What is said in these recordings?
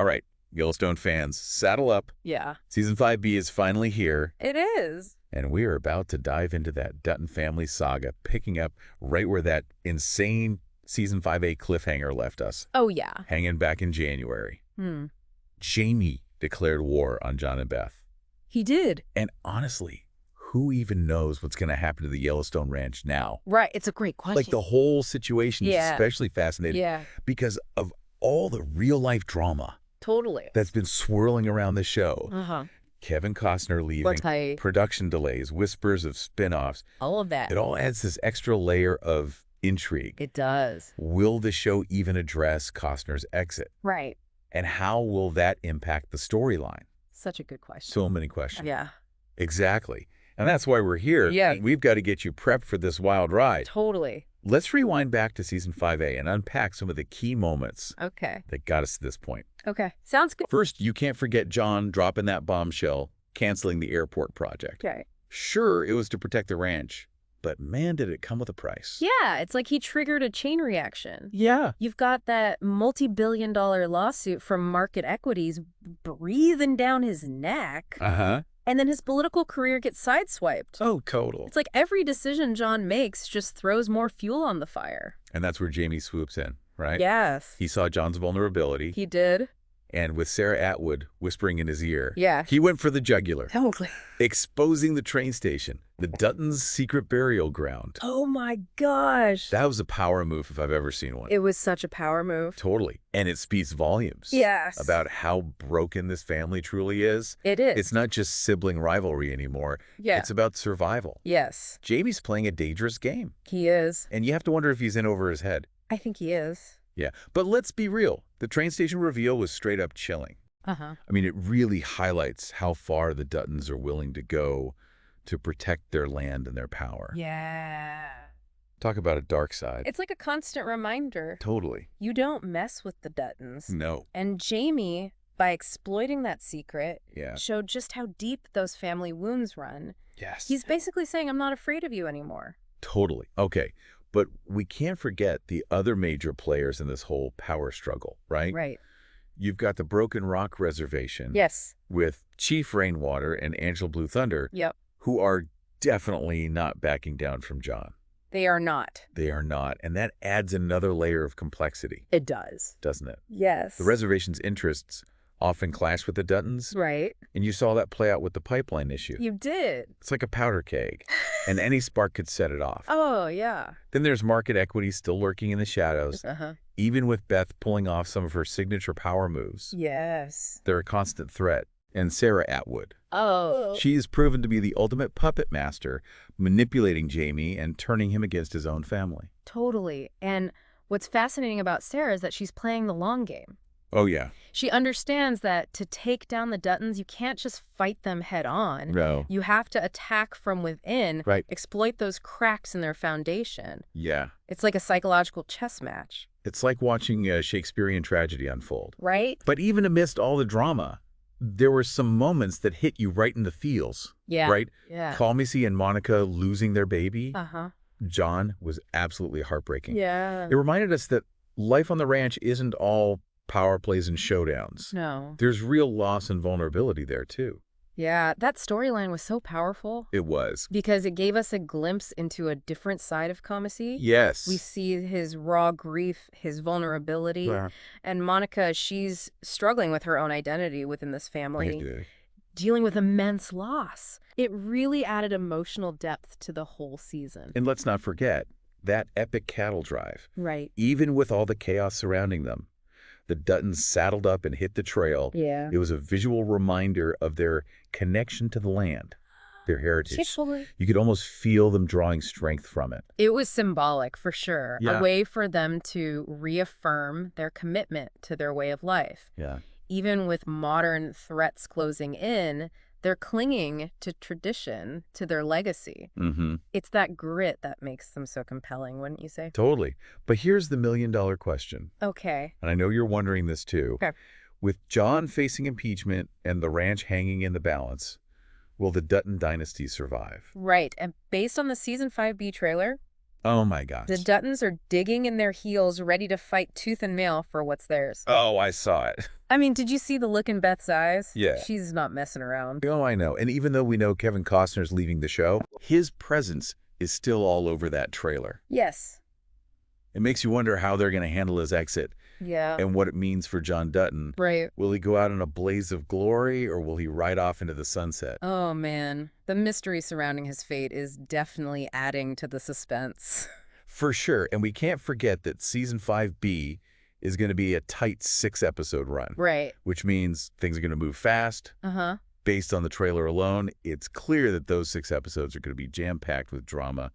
All right, Yellowstone fans, saddle up. Yeah. Season 5B is finally here, It is. and we are about to dive into that Dutton family saga, picking up right where that insane Season 5A cliffhanger left us, Oh, yeah. hanging back in January. Hmm. Jamie declared war on John and Beth. He did. And honestly, who even knows what's going to happen to the Yellowstone Ranch now? Right. It's a great question. Like, the whole situation is Yeah. especially fascinating Yeah. because of all the real-life drama Totally. that's been swirling around the show. Uh-huh. Kevin Costner leaving, What's tight? production delays, whispers of spin-offs. All of that. It all adds this extra layer of intrigue. It does. Will the show even address Costner's exit? Right. And how will that impact the storyline? Such a good question. So many questions. Yeah. Exactly. And that's why we're here. Yeah. And we've got to get you prepped for this wild ride. Totally. Let's rewind back to Season 5A and unpack some of the key moments Okay. that got us to this point. Okay. Sounds good. First, you can't forget John dropping that bombshell, canceling the airport project. Okay. Sure, it was to protect the ranch, but man, did it come with a price. Yeah. It's like he triggered a chain reaction. Yeah. You've got that multi-billion-dollar lawsuit from Market Equities breathing down his neck, Uh-huh. and then his political career gets sideswiped. Oh, total. It's like every decision John makes just throws more fuel on the fire. And that's where Jamie swoops in, right? Yes. He saw John's vulnerability, He did. and with Sarah Atwood whispering in his ear, Yeah. he went for the jugular, Totally. exposing the train station, the Duttons' secret burial ground. Oh my gosh. That was a power move if I've ever seen one. It was such a power move. Totally. And it speaks volumes. Yes. About how broken this family truly is. It is. It's not just sibling rivalry anymore. Yeah. It's about survival. Yes. Jamie's playing a dangerous game. He is. And you have to wonder if he's in over his head. I think he is. Yeah. But let's be real. The train station reveal was straight up chilling. Uh-huh. I mean, it really highlights how far the Duttons are willing to go to protect their land and their power. Yeah. Talk about a dark side. It's like a constant reminder. Totally. You don't mess with the Duttons. No. And Jamie, by exploiting that secret, Yeah. showed just how deep those family wounds run. Yes. He's basically saying, I'm not afraid of you anymore. Totally. Okay. But we can't forget the other major players in this whole power struggle, right? Right. You've got the Broken Rock Reservation Yes. with Chief Rainwater and Angel Blue Thunder, Yep. who are definitely not backing down from John. They are not. They are not. And that adds another layer of complexity, It does. doesn't it? Yes. The reservation's interests often clash with the Duttons, Right. and you saw that play out with the pipeline issue. You did. It's like a powder keg, and any spark could set it off. Oh, yeah. Then there's Market Equities still lurking in the shadows, Uh-huh. even with Beth pulling off some of her signature power moves. Yes. They're a constant threat. And Sarah Atwood. Oh. She is proven to be the ultimate puppet master, manipulating Jamie and turning him against his own family. Totally. And what's fascinating about Sarah is that she's playing the long game. Oh, yeah. She understands that to take down the Duttons, you can't just fight them head on. No. You have to attack from within, Right. exploit those cracks in their foundation. Yeah. It's like a psychological chess match, It's like watching a Shakespearean tragedy unfold. right? But even amidst all the drama, there were some moments that hit you right in the feels. Yeah. Right? Yeah. Missy and Monica losing their baby. Uh-huh. John was absolutely heartbreaking. Yeah. It reminded us that life on the ranch isn't all power plays and showdowns. No. There's real loss and vulnerability there, too. Yeah, that storyline was so powerful It was. because it gave us a glimpse into a different side of Kayce. Yes. We see his raw grief, his vulnerability, Yeah. and Monica, she's struggling with her own identity within this family, Right. dealing with immense loss. It really added emotional depth to the whole season. And let's not forget that epic cattle drive. Right. Even with all the chaos surrounding them, the Duttons saddled up and hit the trail. Yeah. It was a visual reminder of their connection to the land, their heritage. Totally. You could almost feel them drawing strength from it. It was symbolic, for sure. Yeah. A way for them to reaffirm their commitment to their way of life. Yeah. Even with modern threats closing in, they're clinging to tradition, to their legacy. Mm-hmm. It's that grit that makes them so compelling, wouldn't you say? Totally. But here's the million-dollar question. Okay. And I know you're wondering this too. Okay. With John facing impeachment and the ranch hanging in the balance, will the Dutton dynasty survive? Right. And based on the season 5B trailer, Oh, my gosh. The Duttons are digging in their heels, ready to fight tooth and nail for what's theirs. Oh, I saw it. I mean, did you see the look in Beth's eyes? Yeah. She's not messing around. Oh, I know. And even though we know Kevin Costner's leaving the show, his presence is still all over that trailer. Yes. It makes you wonder how they're going to handle his exit Yeah. and what it means for John Dutton. Right. Will he go out in a blaze of glory, or will he ride off into the sunset? Oh, man. The mystery surrounding his fate is definitely adding to the suspense. For sure. And we can't forget that Season 5B is going to be a tight 6-episode run. Right. Which means things are going to move fast. Uh-huh. Based on the trailer alone, it's clear that those 6 episodes are going to be jam-packed with drama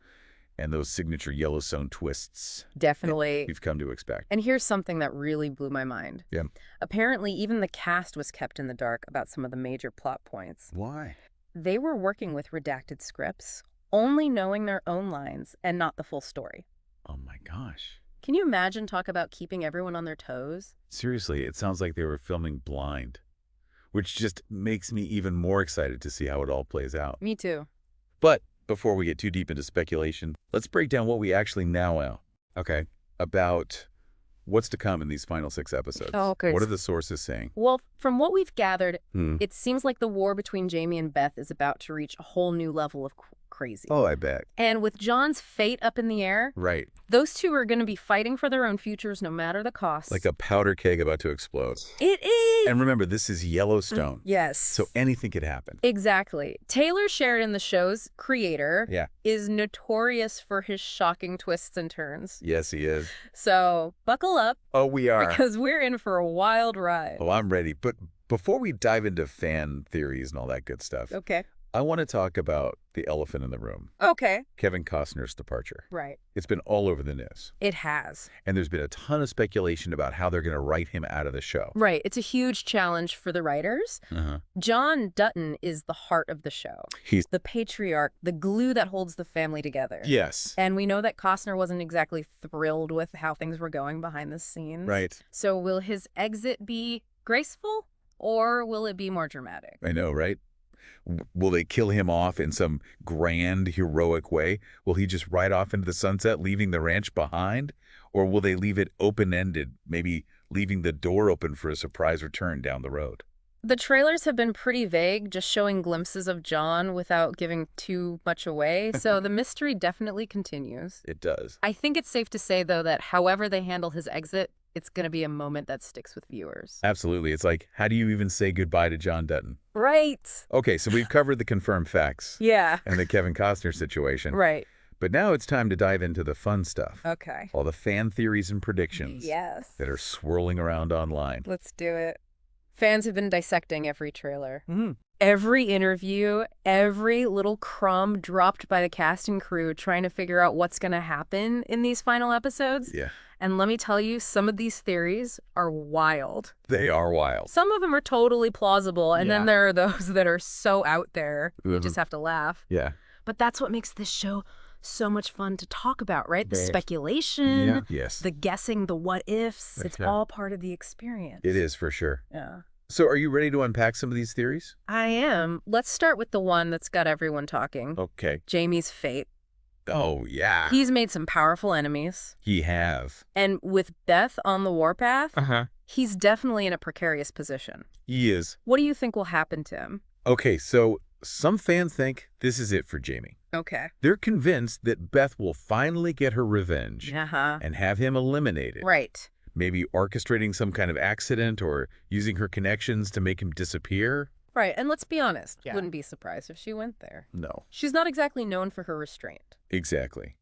and those signature Yellowstone twists Definitely. we've come to expect. And here's something that really blew my mind. Yeah. Apparently, even the cast was kept in the dark about some of the major plot points. Why? They were working with redacted scripts, only knowing their own lines and not the full story. Oh my gosh. Can you imagine talk about keeping everyone on their toes? Seriously, it sounds like they were filming blind, which just makes me even more excited to see how it all plays out. Me too. But before we get too deep into speculation, let's break down what we actually now know. Okay. About what's to come in these final 6 episodes. Oh, okay. What are the sources saying? Well, from what we've gathered, it seems like the war between Jamie and Beth is about to reach a whole new level of crazy. Oh, I bet. And with John's fate up in the air, Right. those two are going to be fighting for their own futures no matter the cost. Like a powder keg about to explode. It is! And remember, this is Yellowstone. Yes. So anything could happen. Exactly. Taylor Sheridan, the show's creator, Yeah. is notorious for his shocking twists and turns. Yes, he is. So buckle up, Oh, we are. because we're in for a wild ride. Oh, I'm ready. But before we dive into fan theories and all that good stuff, Okay. I want to talk about the elephant in the room, Okay. Kevin Costner's departure. Right. It's been all over the news. It has. And there's been a ton of speculation about how they're going to write him out of the show. Right. It's a huge challenge for the writers. Uh-huh. John Dutton is the heart of the show. He's... the patriarch, the glue that holds the family together. Yes. And we know that Costner wasn't exactly thrilled with how things were going behind the scenes. Right. So will his exit be graceful or will it be more dramatic? I know, right? Will they kill him off in some grand, heroic way? Will he just ride off into the sunset, leaving the ranch behind? Or will they leave it open-ended, maybe leaving the door open for a surprise return down the road? The trailers have been pretty vague, just showing glimpses of John without giving too much away, so the mystery definitely continues. It does. I think it's safe to say, though, that however they handle his exit, it's going to be a moment that sticks with viewers. Absolutely. It's like, how do you even say goodbye to John Dutton? Right. Okay, so we've covered the confirmed facts. Yeah. And the Kevin Costner situation. Right. But now it's time to dive into the fun stuff. Okay. All the fan theories and predictions Yes. that are swirling around online. Let's do it. Fans have been dissecting every trailer. Mm-hmm. Every interview, every little crumb dropped by the cast and crew trying to figure out what's going to happen in these final episodes. Yeah. And let me tell you, some of these theories are wild. They are wild. Some of them are totally plausible, and Yeah. then there are those that are so out there, you just have to laugh. Yeah. But that's what makes this show so much fun to talk about, right? The Right. speculation, Yeah. Yes. the guessing, the what ifs. That's It's right. all part of the experience. It is for sure. Yeah. So are you ready to unpack some of these theories? I am. Let's start with the one that's got everyone talking. Okay. Jamie's fate. Oh, yeah. He's made some powerful enemies. He have. And with Beth on the warpath, Uh-huh. he's definitely in a precarious position. He is. What do you think will happen to him? Okay, so some fans think this is it for Jamie. Okay. They're convinced that Beth will finally get her revenge Uh-huh. and have him eliminated. Right. Maybe orchestrating some kind of accident or using her connections to make him disappear. Right. And let's be honest. Yeah. Wouldn't be surprised if she went there. No. She's not exactly known for her restraint. Exactly.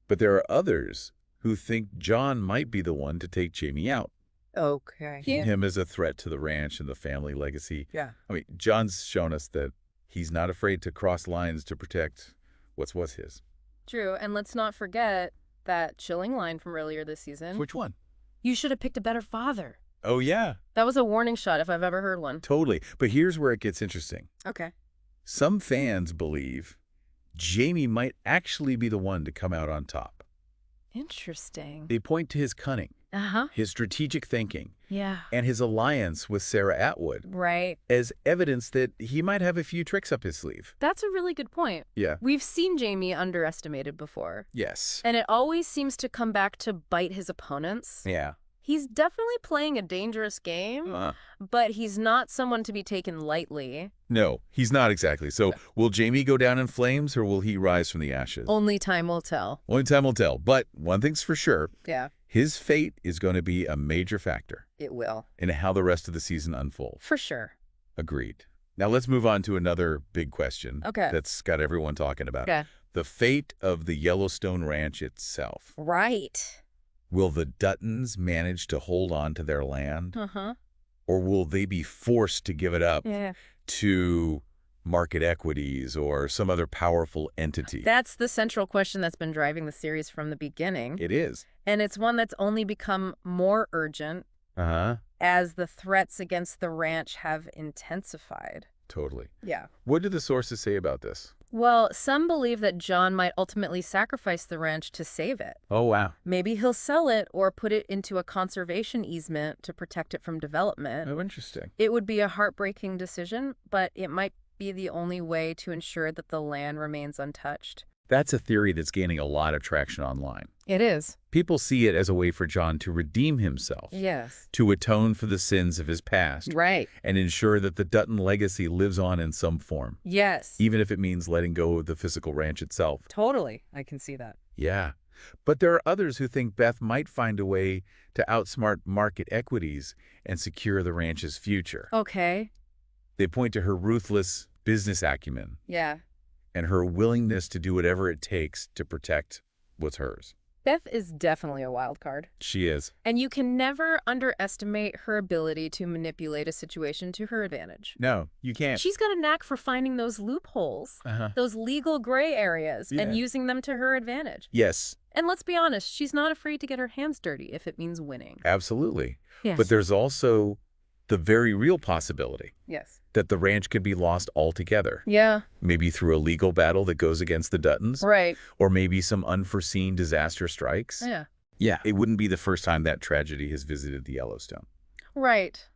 But there are others who think John might be the one to take Jamie out. Okay. Him as a threat to the ranch and the family legacy. Yeah. I mean, John's shown us that he's not afraid to cross lines to protect what's his. True. And let's not forget that chilling line from earlier this season. Which one? You should have picked a better father. Oh, yeah. That was a warning shot if I've ever heard one. Totally. But here's where it gets interesting. Okay. Some fans believe Jamie might actually be the one to come out on top. Interesting. They point to his cunning, Uh-huh. his strategic thinking, Yeah. and his alliance with Sarah Atwood Right. as evidence that he might have a few tricks up his sleeve. That's a really good point. Yeah. We've seen Jamie underestimated before, Yes. and it always seems to come back to bite his opponents. Yeah. He's definitely playing a dangerous game, but he's not someone to be taken lightly. No, he's not exactly. So will Jamie go down in flames or will he rise from the ashes? Only time will tell. Only time will tell. But one thing's for sure, Yeah, his fate is going to be a major factor it will. in how the rest of the season unfolds. For sure. Agreed. Now let's move on to another big question Okay. that's got everyone talking about. Okay. The fate of the Yellowstone Ranch itself. Right. Will the Duttons manage to hold on to their land? Uh-huh. Or will they be forced to give it up Yeah. to Market Equities or some other powerful entity? That's the central question that's been driving the series from the beginning. It is. And it's one that's only become more urgent as the threats against the ranch have intensified. Totally. Yeah. What do the sources say about this? Well, some believe that John might ultimately sacrifice the ranch to save it. Oh, wow. Maybe he'll sell it or put it into a conservation easement to protect it from development. Oh, interesting. It would be a heartbreaking decision, but it might be the only way to ensure that the land remains untouched. That's a theory that's gaining a lot of traction online. It is. People see it as a way for John to redeem himself, Yes. to atone for the sins of his past, Right. and ensure that the Dutton legacy lives on in some form, Yes. even if it means letting go of the physical ranch itself. Totally. I can see that. Yeah. But there are others who think Beth might find a way to outsmart Market Equities and secure the ranch's future. Okay. They point to her ruthless business acumen Yeah. and her willingness to do whatever it takes to protect what's hers. Beth is definitely a wild card. She is. And you can never underestimate her ability to manipulate a situation to her advantage. No, you can't. She's got a knack for finding those loopholes, those legal gray areas, Yeah. and using them to her advantage. Yes, And let's be honest, she's not afraid to get her hands dirty if it means winning. absolutely. Yes. But there's also the very real possibility Yes. that the ranch could be lost altogether. Yeah. Maybe through a legal battle that goes against the Duttons, Right. or maybe some unforeseen disaster strikes. Yeah. Yeah, it wouldn't be the first time that tragedy has visited the Yellowstone. Right.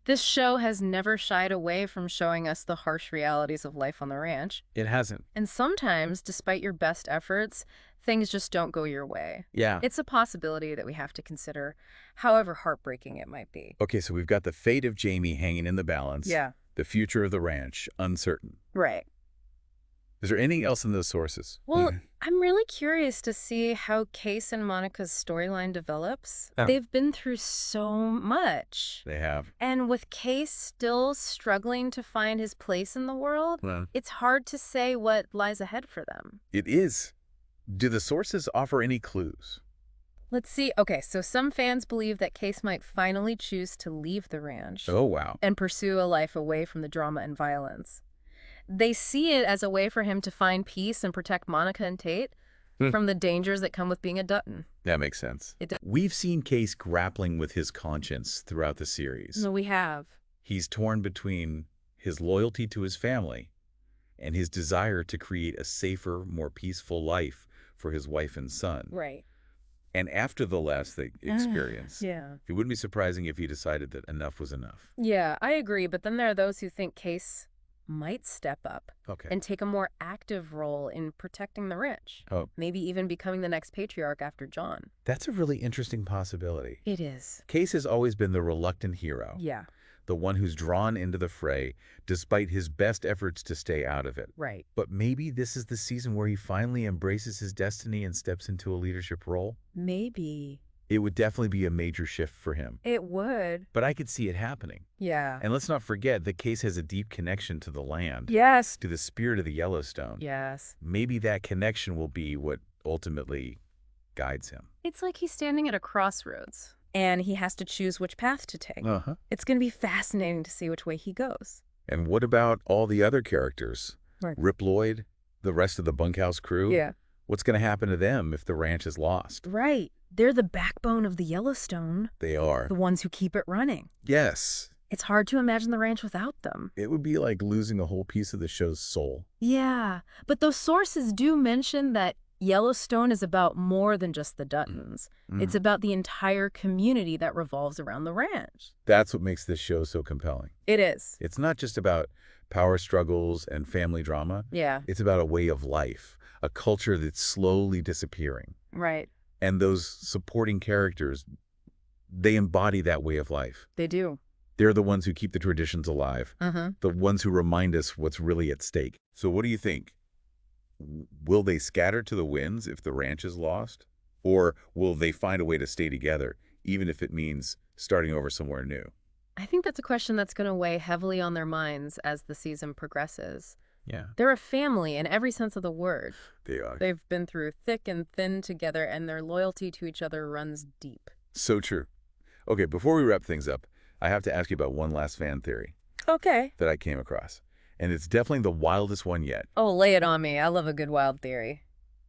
This show has never shied away from showing us the harsh realities of life on the ranch. It hasn't. And sometimes, despite your best efforts, things just don't go your way. Yeah. It's a possibility that we have to consider, however heartbreaking it might be. Okay, so we've got the fate of Jamie hanging in the balance. Yeah. The future of the ranch, uncertain. Right. Is there anything else in those sources? Well, I'm really curious to see how Kayce and Monica's storyline develops. Oh. They've been through so much. They have. And with Kayce still struggling to find his place in the world, Well, it's hard to say what lies ahead for them. it is. Do the sources offer any clues? Let's see. Okay, so some fans believe that Kayce might finally choose to leave the ranch Oh, wow. and pursue a life away from the drama and violence. They see it as a way for him to find peace and protect Monica and Tate from the dangers that come with being a Dutton. That makes sense. It does. We've seen Kayce grappling with his conscience throughout the series. No, we have. He's torn between his loyalty to his family and his desire to create a safer, more peaceful life for his wife and son. Right. And after the last experience, Yeah. it wouldn't be surprising if he decided that enough was enough. Yeah, I agree. But then there are those who think Kayce might step up Okay. and take a more active role in protecting the ranch. Oh. Maybe even becoming the next patriarch after John. That's a really interesting possibility. It is. Kayce has always been the reluctant hero, Yeah. the one who's drawn into the fray despite his best efforts to stay out of it. Right. But maybe this is the season where he finally embraces his destiny and steps into a leadership role. Maybe. It would definitely be a major shift for him. It would. But I could see it happening. Yeah. And let's not forget that Kayce has a deep connection to the land, Yes. to the spirit of the Yellowstone. Yes. Maybe that connection will be what ultimately guides him. It's like he's standing at a crossroads, and he has to choose which path to take. Uh-huh. It's going to be fascinating to see which way he goes. And what about all the other characters? Right. Rip Lloyd, the rest of the bunkhouse crew? Yeah. What's going to happen to them if the ranch is lost? Right. They're the backbone of the Yellowstone, They are. the ones who keep it running. Yes. It's hard to imagine the ranch without them. It would be like losing a whole piece of the show's soul. Yeah, but those sources do mention that Yellowstone is about more than just the Duttons. It's about the entire community that revolves around the ranch. That's what makes this show so compelling. It is. It's not just about power struggles and family drama. Yeah. It's about a way of life, a culture that's slowly disappearing. Right. And those supporting characters, they embody that way of life. They do. They're the ones who keep the traditions alive, Uh-huh. the ones who remind us what's really at stake. So what do you think? Will they scatter to the winds if the ranch is lost? Or will they find a way to stay together, even if it means starting over somewhere new? I think that's a question that's going to weigh heavily on their minds as the season progresses. Yeah. They're a family in every sense of the word. They are. They've been through thick and thin together, and their loyalty to each other runs deep. So true. Okay, before we wrap things up, I have to ask you about one last fan theory Okay. that I came across. And it's definitely the wildest one yet. Oh, lay it on me. I love a good wild theory.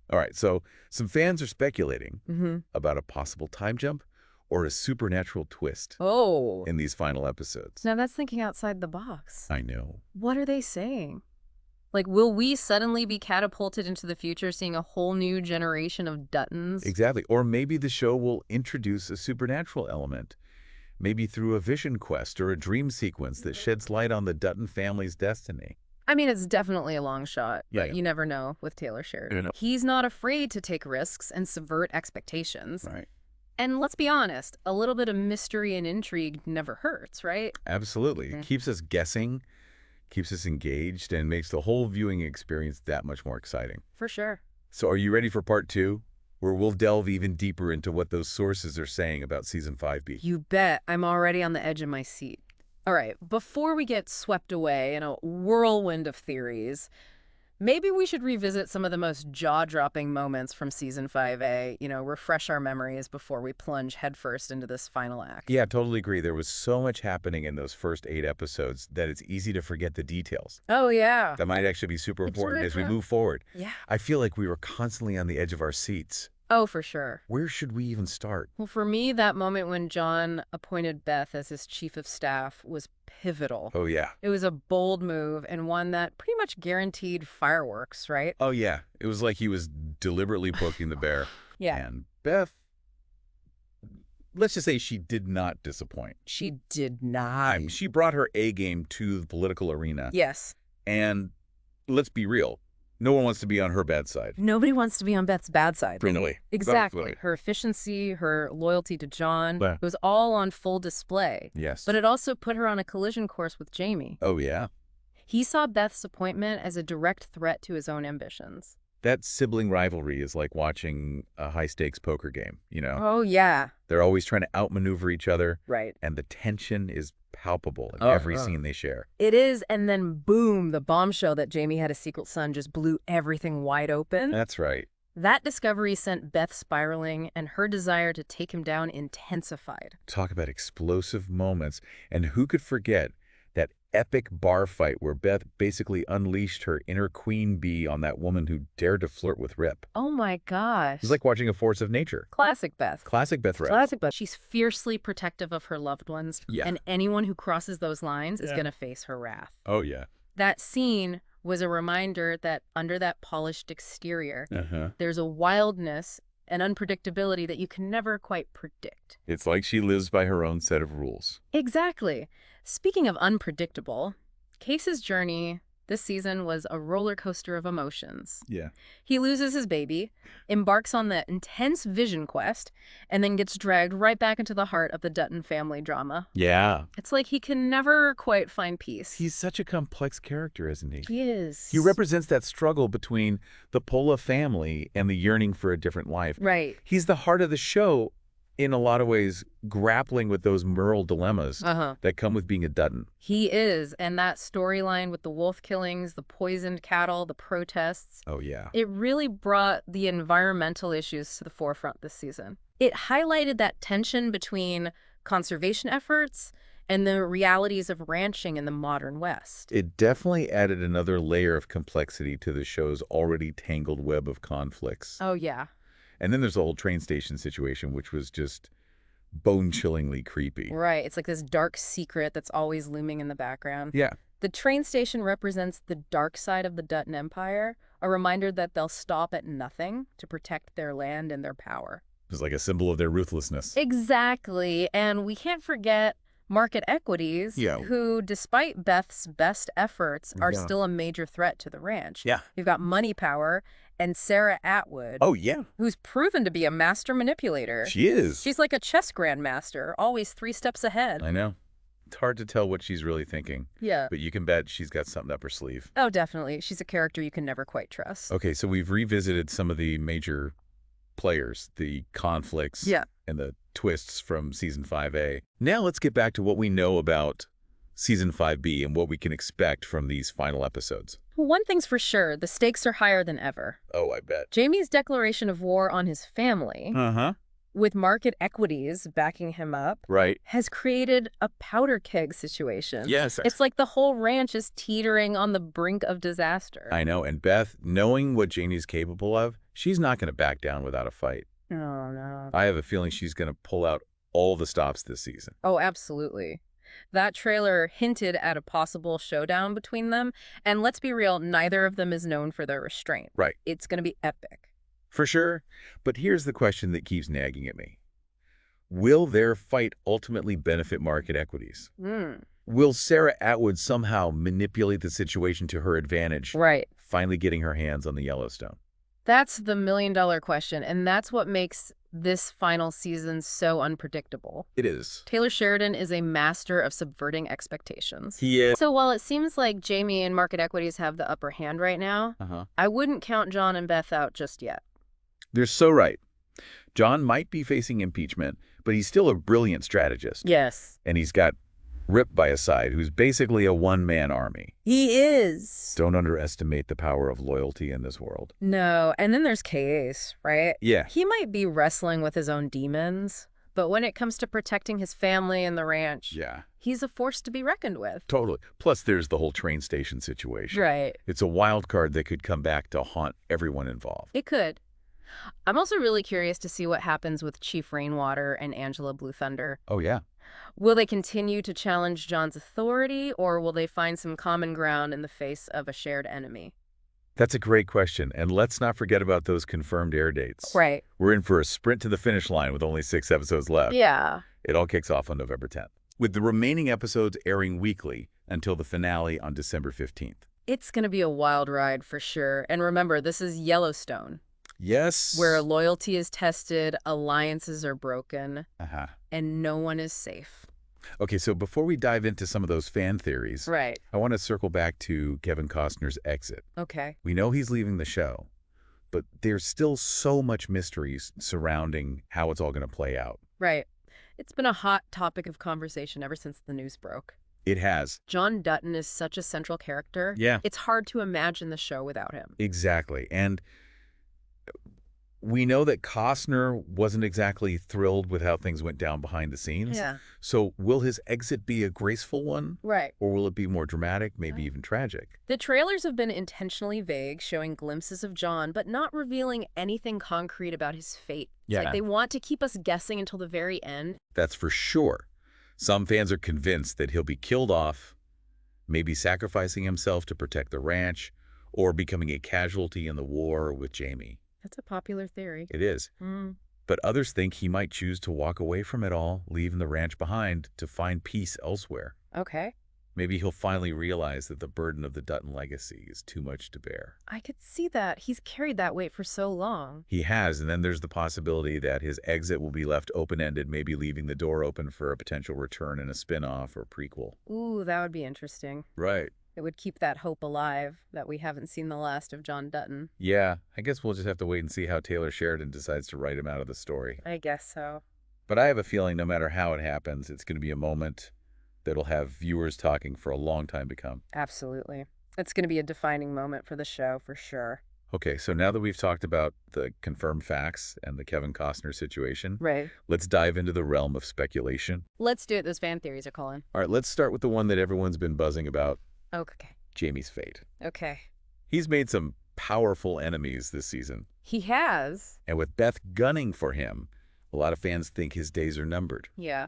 All right, so some fans are speculating Mm-hmm. about a possible time jump or a supernatural twist Oh. in these final episodes. Now that's thinking outside the box. I know. What are they saying? Like, will we suddenly be catapulted into the future seeing a whole new generation of Duttons? Exactly. Or maybe the show will introduce a supernatural element, maybe through a vision quest or a dream sequence that sheds light on the Dutton family's destiny. I mean, it's definitely a long shot, but Yeah. you never know with Taylor Sheridan. You know. He's not afraid to take risks and subvert expectations. Right. And let's be honest, a little bit of mystery and intrigue never hurts, right? Absolutely. Mhm. It keeps us guessing, keeps us engaged, and makes the whole viewing experience that much more exciting. For sure. So are you ready for part 2? Where we'll delve even deeper into what those sources are saying about Season 5B. You bet. I'm already on the edge of my seat. All right, before we get swept away in a whirlwind of theories, maybe we should revisit some of the most jaw-dropping moments from Season 5A, refresh our memories before we plunge headfirst into this final act. Yeah, totally agree. There was so much happening in those first 8 episodes that it's easy to forget the details. Oh, yeah. That might actually be super It's important really as we true. move forward. Yeah. I feel like we were constantly on the edge of our seats. Oh, for sure. Where should we even start? Well, for me, that moment when John appointed Beth as his chief of staff was pivotal. Oh, yeah. It was a bold move and one that pretty much guaranteed fireworks, right? Oh, yeah. It was like he was deliberately poking the bear. Yeah. And Beth, let's just say she did not disappoint. She did not. She brought her A game to the political arena. Yes. And let's be real. No one wants to be on her bad side. Nobody wants to be on Beth's bad side. Really. Exactly. Her efficiency, her loyalty to John, Yeah. it was all on full display. Yes. But it also put her on a collision course with Jamie. Oh, yeah. He saw Beth's appointment as a direct threat to his own ambitions. That sibling rivalry is like watching a high-stakes poker game, you know? Oh, yeah. They're always trying to outmaneuver each other, Right. and the tension is palpable in Oh, every oh. scene they share. It is, and then boom, the bombshell that Jamie had a secret son just blew everything wide open. That's right. That discovery sent Beth spiraling, and her desire to take him down intensified. Talk about explosive moments. And who could forget that epic bar fight where Beth basically unleashed her inner queen bee on that woman who dared to flirt with Rip? Oh my gosh. It's like watching a force of nature. Classic Beth. Classic Beth Rep. Classic Beth. She's fiercely protective of her loved ones, Yeah. and anyone who crosses those lines is Yeah. going to face her wrath. Oh, yeah. That scene was a reminder that under that polished exterior, Uh-huh. there's a wildness and unpredictability that you can never quite predict. It's like she lives by her own set of rules. Exactly. Speaking of unpredictable, Kayce's journey this season was a roller coaster of emotions. Yeah. He loses his baby, embarks on the intense vision quest, and then gets dragged right back into the heart of the Dutton family drama. Yeah. It's like he can never quite find peace. He's such a complex character, isn't he? He is. He represents that struggle between the Pola family and the yearning for a different life. Right. He's the heart of the show in a lot of ways, grappling with those moral dilemmas that come with being a Dutton. He is. And that storyline with the wolf killings, the poisoned cattle, the protests, Oh, yeah. it really brought the environmental issues to the forefront this season. It highlighted that tension between conservation efforts and the realities of ranching in the modern West. It definitely added another layer of complexity to the show's already tangled web of conflicts. Oh, yeah. And then there's the whole train station situation, which was just bone-chillingly creepy. Right. It's like this dark secret that's always looming in the background. Yeah. The train station represents the dark side of the Dutton Empire, a reminder that they'll stop at nothing to protect their land and their power. It's like a symbol of their ruthlessness. Exactly. And we can't forget Market Equities, Yeah. who, despite Beth's best efforts, are Yeah. still a major threat to the ranch. Yeah. You've got Money Power and Sarah Atwood, Oh, yeah. who's proven to be a master manipulator. She is. She's like a chess grandmaster, always 3 steps ahead. I know. It's hard to tell what she's really thinking, Yeah. but you can bet she's got something up her sleeve. Oh, definitely. She's a character you can never quite trust. Okay, so we've revisited some of the major players, the conflicts Yeah. and the twists from Season 5A. Now let's get back to what we know about Season 5B and what we can expect from these final episodes. Well, one thing's for sure, the stakes are higher than ever. Oh, I bet. Jamie's declaration of war on his family, Uh-huh. with Market Equities backing him up, Right. has created a powder keg situation. Yes. It's like the whole ranch is teetering on the brink of disaster. I know. And Beth, knowing what Janie's capable of, she's not going to back down without a fight. Oh, no. I have a feeling she's going to pull out all the stops this season. Oh, absolutely. That trailer hinted at a possible showdown between them, and let's be real, neither of them is known for their restraint. Right. It's going to be epic. For sure. But here's the question that keeps nagging at me. Will their fight ultimately benefit Market Equities? Will Sarah Atwood somehow manipulate the situation to her advantage, Right. finally getting her hands on the Yellowstone? That's the million-dollar question, and that's what makes this final season so unpredictable. It is. Taylor Sheridan is a master of subverting expectations. He is. So while it seems like Jamie and Market Equities have the upper hand right now, I wouldn't count John and Beth out just yet. They're so right. John might be facing impeachment, but he's still a brilliant strategist. Yes. And he's got Rip by his side, who's basically a one-man army. He is. Don't underestimate the power of loyalty in this world. No, and then there's Kayce, right? Yeah. He might be wrestling with his own demons, but when it comes to protecting his family and the ranch, Yeah. he's a force to be reckoned with. Totally. Plus, there's the whole train station situation. Right. It's a wild card that could come back to haunt everyone involved. It could. I'm also really curious to see what happens with Chief Rainwater and Angela Blue Thunder. Oh, yeah. Will they continue to challenge John's authority, or will they find some common ground in the face of a shared enemy? That's a great question. And let's not forget about those confirmed air dates. Right. We're in for a sprint to the finish line with only 6 episodes left. Yeah. It all kicks off on November 10th, with the remaining episodes airing weekly until the finale on December 15th. It's going to be a wild ride for sure. And remember, this is Yellowstone, Yes. where loyalty is tested, alliances are broken, Uh-huh. and no one is safe. Okay, so before we dive into some of those fan theories, Right. I want to circle back to Kevin Costner's exit. Okay. We know he's leaving the show, but there's still so much mystery surrounding how it's all going to play out. Right. It's been a hot topic of conversation ever since the news broke. It has. John Dutton is such a central character. Yeah. It's hard to imagine the show without him. Exactly. And we know that Costner wasn't exactly thrilled with how things went down behind the scenes. Yeah. So will his exit be a graceful one? Right. Or will it be more dramatic, maybe even tragic? The trailers have been intentionally vague, showing glimpses of John, but not revealing anything concrete about his fate. It's Yeah. like they want to keep us guessing until the very end. That's for sure. Some fans are convinced that he'll be killed off, maybe sacrificing himself to protect the ranch, or becoming a casualty in the war with Jamie. That's a popular theory. It is. But others think he might choose to walk away from it all, leaving the ranch behind to find peace elsewhere. Okay. Maybe he'll finally realize that the burden of the Dutton legacy is too much to bear. I could see that. He's carried that weight for so long. He has, and then there's the possibility that his exit will be left open-ended, maybe leaving the door open for a potential return in a spin-off or prequel. Ooh, that would be interesting. Right. It would keep that hope alive that we haven't seen the last of John Dutton. Yeah, I guess we'll just have to wait and see how Taylor Sheridan decides to write him out of the story. I guess so. But I have a feeling no matter how it happens, it's going to be a moment that'll have viewers talking for a long time to come. Absolutely. It's going to be a defining moment for the show, for sure. Okay, so now that we've talked about the confirmed facts and the Kevin Costner situation, Right. let's dive into the realm of speculation. Let's do it. Those fan theories are calling. All right, let's start with the one that everyone's been buzzing about, Okay. Jamie's fate. Okay. He's made some powerful enemies this season, He has. and with Beth gunning for him, a lot of fans think his days are numbered. Yeah.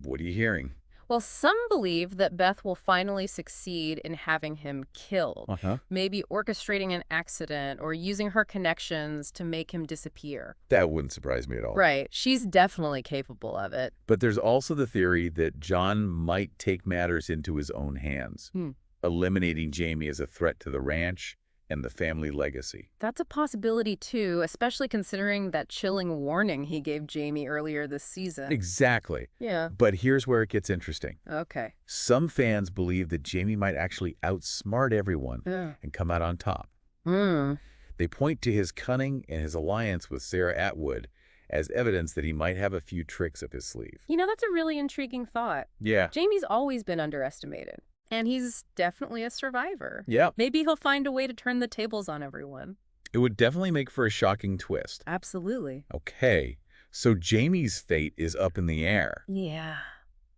What are you hearing? Well, some believe that Beth will finally succeed in having him killed, Uh-huh. maybe orchestrating an accident or using her connections to make him disappear. That wouldn't surprise me at all. Right. She's definitely capable of it. But there's also the theory that John might take matters into his own hands, Hmm. eliminating Jamie as a threat to the ranch and the family legacy. That's a possibility, too, especially considering that chilling warning he gave Jamie earlier this season. Exactly. Yeah. But here's where it gets interesting. Okay. Some fans believe that Jamie might actually outsmart everyone Yeah. and come out on top. Hmm. They point to his cunning and his alliance with Sarah Atwood as evidence that he might have a few tricks up his sleeve. You know, that's a really intriguing thought. Yeah. Jamie's always been underestimated, and he's definitely a survivor. Yeah. Maybe he'll find a way to turn the tables on everyone. It would definitely make for a shocking twist. Absolutely. Okay, so Jamie's fate is up in the air. Yeah.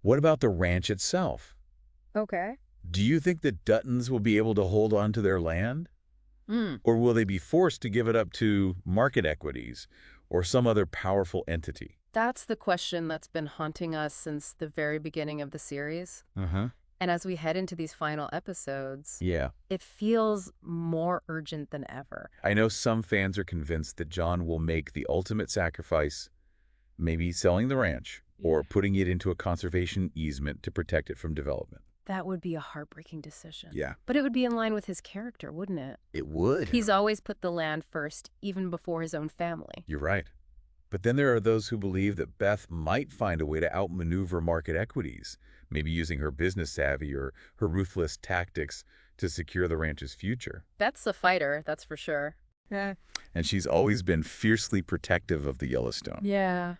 What about the ranch itself? Okay. Do you think the Duttons will be able to hold on to their land? Hmm. Or will they be forced to give it up to Market Equities or some other powerful entity? That's the question that's been haunting us since the very beginning of the series. Uh-huh. And as we head into these final episodes, Yeah. it feels more urgent than ever. I know some fans are convinced that John will make the ultimate sacrifice, maybe selling the ranch or putting it into a conservation easement to protect it from development. That would be a heartbreaking decision. Yeah. But it would be in line with his character, wouldn't it? It would. He's always put the land first, even before his own family. You're right. But then there are those who believe that Beth might find a way to outmaneuver Market Equities, maybe using her business savvy or her ruthless tactics to secure the ranch's future. Beth's a fighter, that's for sure. Yeah. And she's always been fiercely protective of the Yellowstone. Yeah.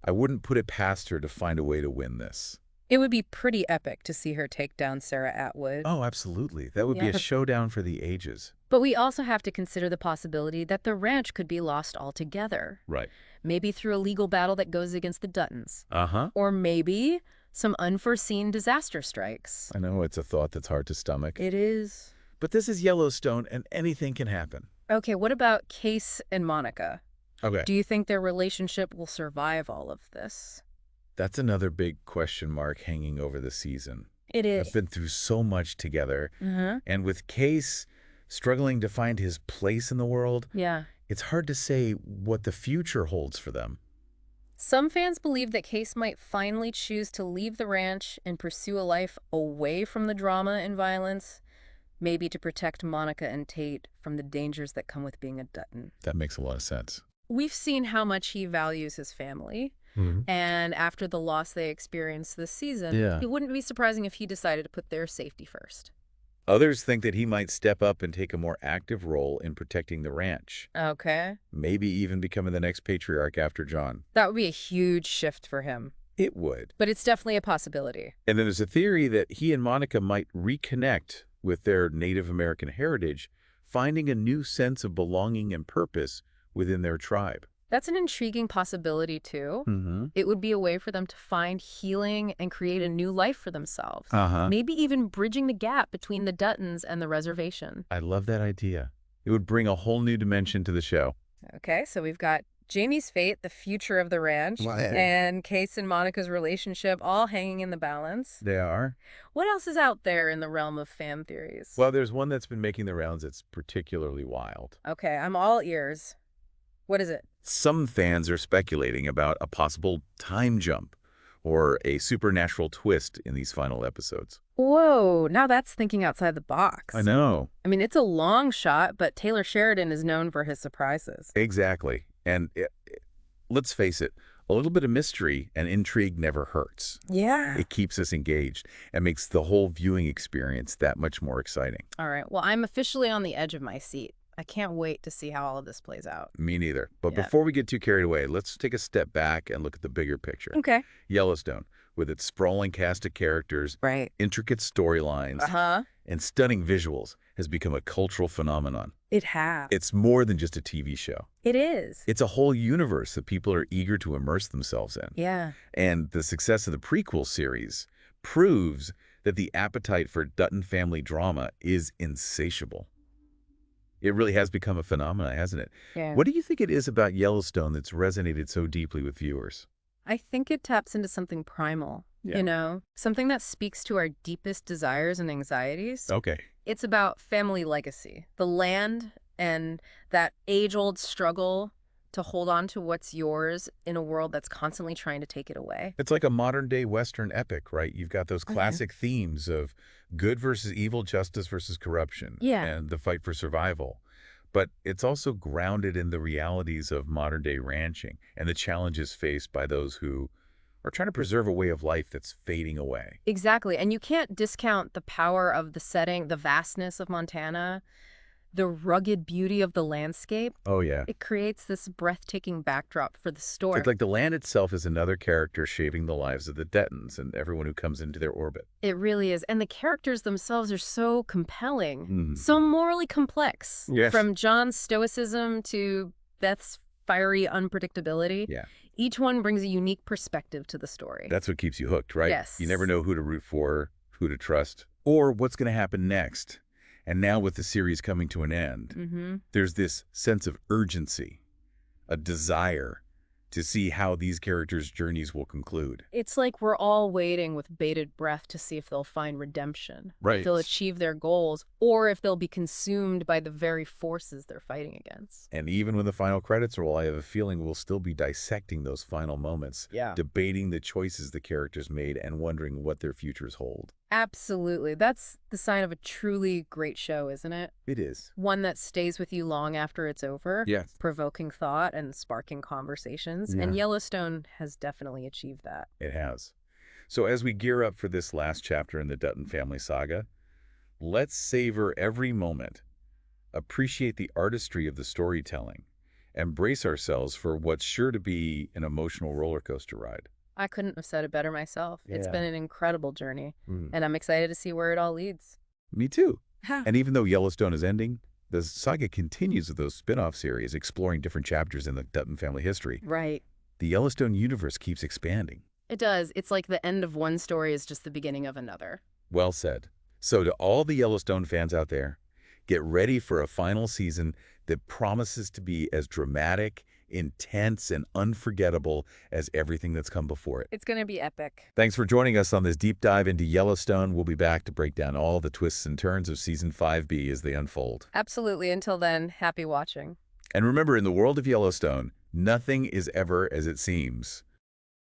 I wouldn't put it past her to find a way to win this. It would be pretty epic to see her take down Sarah Atwood. Oh, absolutely. That would be Yeah. a showdown for the ages. But we also have to consider the possibility that the ranch could be lost altogether. Right. Maybe through a legal battle that goes against the Duttons. Uh-huh. Or maybe some unforeseen disaster strikes. I know it's a thought that's hard to stomach. It is. But this is Yellowstone, and anything can happen. Okay, what about Kayce and Monica? Okay. Do you think their relationship will survive all of this? That's another big question mark hanging over the season. It is. I've been through so much together. Uh-huh. And with Kayce struggling to find his place in the world, Yeah. it's hard to say what the future holds for them. Some fans believe that Kayce might finally choose to leave the ranch and pursue a life away from the drama and violence, maybe to protect Monica and Tate from the dangers that come with being a Dutton. That makes a lot of sense. We've seen how much he values his family, and after the loss they experienced this season, Yeah. it wouldn't be surprising if he decided to put their safety first. Others think that he might step up and take a more active role in protecting the ranch, Okay. maybe even becoming the next patriarch after John. That would be a huge shift for him, It would. but it's definitely a possibility. And then there's a theory that he and Monica might reconnect with their Native American heritage, finding a new sense of belonging and purpose within their tribe. That's an intriguing possibility, too. Mm-hmm. It would be a way for them to find healing and create a new life for themselves. Uh-huh. Maybe even bridging the gap between the Duttons and the reservation. I love that idea. It would bring a whole new dimension to the show. Okay, so we've got Jamie's fate, the future of the ranch, and Kayce and Monica's relationship all hanging in the balance. They are. What else is out there in the realm of fan theories? Well, there's one that's been making the rounds that's particularly wild. Okay, I'm all ears. What is it? Some fans are speculating about a possible time jump or a supernatural twist in these final episodes. Whoa, now that's thinking outside the box. I know. I mean, it's a long shot, but Taylor Sheridan is known for his surprises. Exactly. And let's face it, a little bit of mystery and intrigue never hurts. Yeah. It keeps us engaged and makes the whole viewing experience that much more exciting. All right, well, I'm officially on the edge of my seat. I can't wait to see how all of this plays out. Me neither. But Yeah. before we get too carried away, let's take a step back and look at the bigger picture. Okay. Yellowstone, with its sprawling cast of characters, Right. intricate storylines, Uh-huh. and stunning visuals, has become a cultural phenomenon. It has. It's more than just a TV show. It is. It's a whole universe that people are eager to immerse themselves in. Yeah. And the success of the prequel series proves that the appetite for Dutton family drama is insatiable. It really has become a phenomenon, hasn't it? Yeah. What do you think it is about Yellowstone that's resonated so deeply with viewers? I think it taps into something primal. you know, something that speaks to our deepest desires and anxieties. Okay. It's about family legacy, the land, and that age-old struggle to hold on to what's yours in a world that's constantly trying to take it away. It's like a modern-day Western epic, right? You've got those classic themes of good versus evil, justice versus corruption, Yeah. and the fight for survival. But it's also grounded in the realities of modern-day ranching and the challenges faced by those who are trying to preserve a way of life that's fading away. Exactly. And you can't discount the power of the setting, the vastness of Montana, the rugged beauty of the landscape. Oh, yeah. It creates this breathtaking backdrop for the story. It's like the land itself is another character shaping the lives of the Duttons and everyone who comes into their orbit. It really is. And the characters themselves are so compelling, Mm. so morally complex. Yes. From John's stoicism to Beth's fiery unpredictability. Yeah. Each one brings a unique perspective to the story. That's what keeps you hooked, right? Yes. You never know who to root for, who to trust, or what's going to happen next. And now with the series coming to an end, there's this sense of urgency, a desire to see how these characters' journeys will conclude. It's like we're all waiting with bated breath to see if they'll find redemption, Right. if they'll achieve their goals, or if they'll be consumed by the very forces they're fighting against. And even when the final credits roll, I have a feeling we'll still be dissecting those final moments, debating the choices the characters made and wondering what their futures hold. Absolutely. That's the sign of a truly great show, isn't it? It is. One that stays with you long after it's over, Yes. provoking thought and sparking conversations. Yeah. And Yellowstone has definitely achieved that. It has. So as we gear up for this last chapter in the Dutton family saga, let's savor every moment, appreciate the artistry of the storytelling, and brace ourselves for what's sure to be an emotional roller coaster ride. I couldn't have said it better myself. It's Yeah. been an incredible journey, Mm. and I'm excited to see where it all leads. Me too. And even though Yellowstone is ending, the saga continues with those spin-off series exploring different chapters in the Dutton family history. Right. The Yellowstone universe keeps expanding. It does. It's like the end of one story is just the beginning of another. Well said. So to all the Yellowstone fans out there, get ready for a final season that promises to be as dramatic, intense, and unforgettable as everything that's come before it. It's going to be epic. Thanks for joining us on this deep dive into Yellowstone. We'll be back to break down all the twists and turns of Season 5B as they unfold. Absolutely. Until then, happy watching. And remember, in the world of Yellowstone, nothing is ever as it seems.